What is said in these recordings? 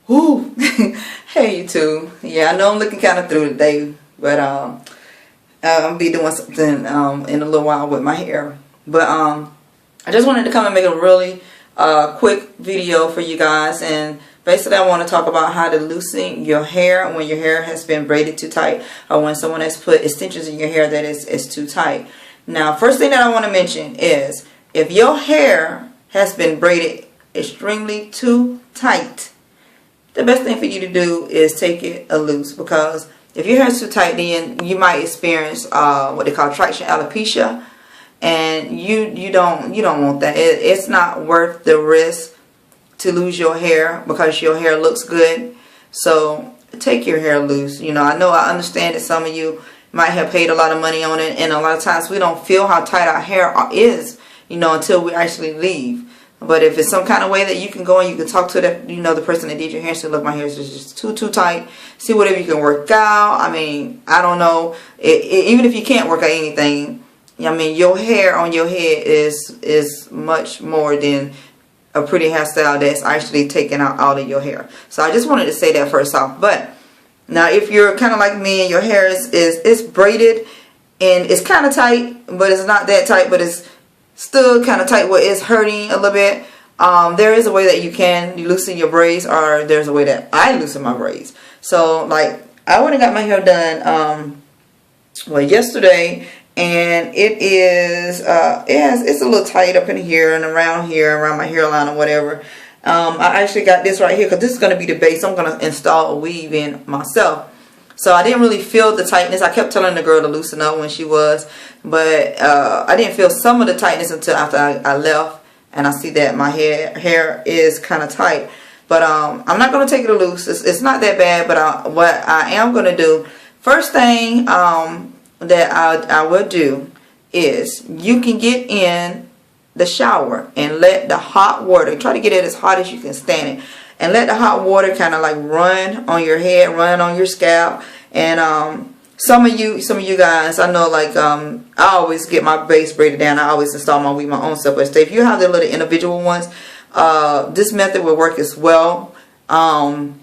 Whoo! Hey YouTube. Yeah, I know I'm looking kind of through today, but I'll be doing something in a little while with my hair. But I just wanted to come and make a really quick video for you guys, and basically I want to talk about how to loosen your hair when your hair has been braided too tight, or when someone has put extensions in your hair that is too tight. Now, first thing that I want to mention is if your hair has been braided extremely too tight, the best thing for you to do is take it loose, because if your hair is too tight, then you might experience what they call traction alopecia, and you don't want that. It's not worth the risk to lose your hair because your hair looks good. So take your hair loose. I understand that some of you might have paid a lot of money on it, and a lot of times we don't feel how tight our hair is, until we actually leave. But if it's some kind of way that you can go and you can talk to the person that did your hair, say, look, my hair is just too tight. See whatever you can work out. I mean, I don't know. Even if you can't work out anything, I mean, your hair on your head is much more than a pretty hairstyle that's actually taking out all of your hair. So I just wanted to say that first off. But now, if you're kind of like me and your hair is braided and it's kind of tight, but it's not that tight, but it's still kind of tight where it's hurting a little bit, there is a way that you can loosen your braids, or there's a way that I loosen my braids. So, like, I went and got my hair done yesterday, and it's a little tight up in here and around my hairline or whatever. I actually got this right here because this is going to be the base. I'm going to install a weave in myself. So I didn't really feel the tightness. I kept telling the girl to loosen up when she was, but I didn't feel some of the tightness until after I left, and I see that my hair is kind of tight. But I'm not going to take it loose. It's not that bad, but what I am going to do, first thing that I will do is you can get in the shower and let the hot water, try to get it as hot as you can stand it, and let the hot water kind of like run on your head, run on your scalp. And some of you guys, I know, like I always get my base braided down. I always install my weave my own stuff. But if you have the little individual ones, this method will work as well. And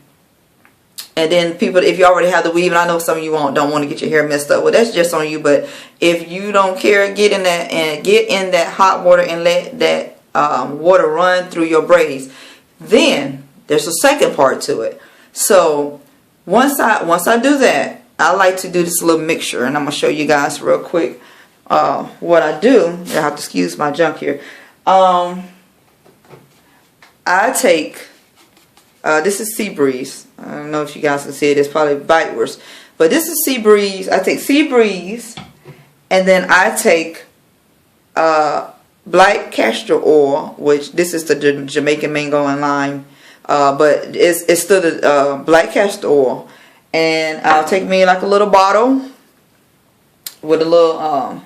then people, if you already have the weave, and I know some of you don't want to get your hair messed up, well, that's just on you. But if you don't care, get in that hot water and let that water run through your braids. Then there's a second part to it. So once I do that, I like to do this little mixture, and I'm gonna show you guys real quick what I do. I have to excuse my junk here. I take this is Sea Breeze. I don't know if you guys can see it. It's probably backwards, but this is Sea Breeze. I take Sea Breeze, and then I take black castor oil, which this is the Jamaican mango and lime. But it's still the black castor oil, and I'll take me like a little bottle with a little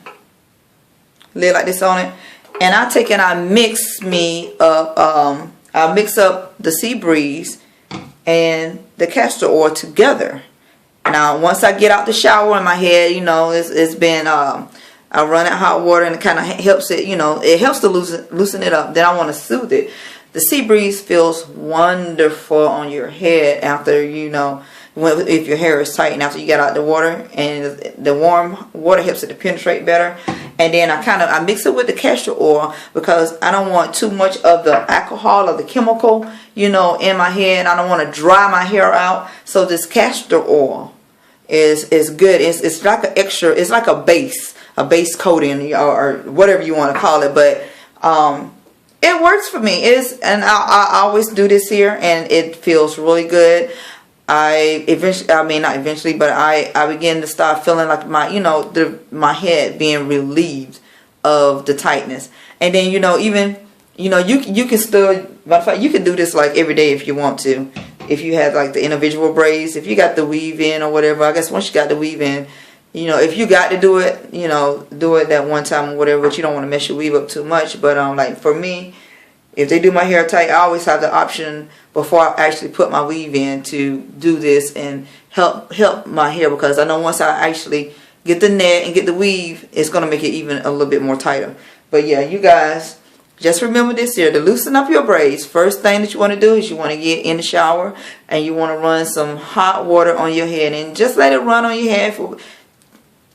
lid like this on it, and I take and I mix up I mix up the Sea Breeze and the castor oil together. Now, once I get out the shower and my head, it's been I run out hot water, and it kind of helps it, it helps to loosen it up. Then I want to soothe it. The Sea Breeze feels wonderful on your head after, if your hair is tight and after you get out the water, and the warm water helps it to penetrate better. And then I mix it with the castor oil because I don't want too much of the alcohol or the chemical, in my head. I don't want to dry my hair out. So this castor oil is good. It's like an extra, it's like a base coating, or whatever you want to call it. But it works for me. And I always do this here, and it feels really good. I begin to start feeling like my head being relieved of the tightness. And then you can still, matter of fact, you can do this like every day if you want to. If you have like the individual braids, if you got the weave in or whatever. I guess once you got the weave in, if you got to do it, do it that one time or whatever, but you don't want to mess your weave up too much. But like for me, if they do my hair tight, I always have the option before I actually put my weave in to do this and help my hair, because I know once I actually get the net and get the weave, it's going to make it even a little bit more tighter. But yeah, you guys, just remember this here, to loosen up your braids. First thing that you want to do is you want to get in the shower and you want to run some hot water on your head, and just let it run on your head for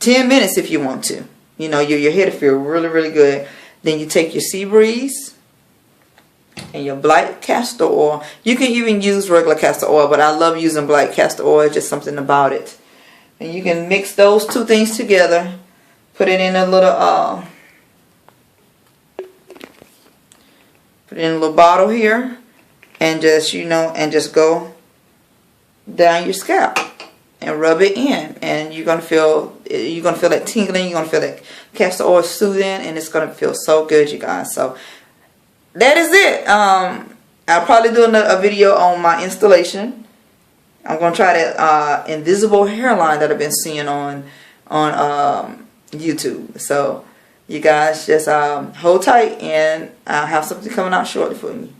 10 minutes if you want to. You know, your head will feel really, really good. Then you take your sea breeze and your black castor oil. You can even use regular castor oil, but I love using black castor oil. Just something about it. And you can mix those two things together. Put it in a little put it in a little bottle here, and just, you know, and just go down your scalp and rub it in, and you're gonna feel that tingling. You're gonna feel that castor oil soothing, and it's gonna feel so good, you guys. So that is it. I'll probably do a video on my installation. I'm gonna try that invisible hairline that I've been seeing on YouTube. So you guys just hold tight, and I'll have something coming out shortly for you.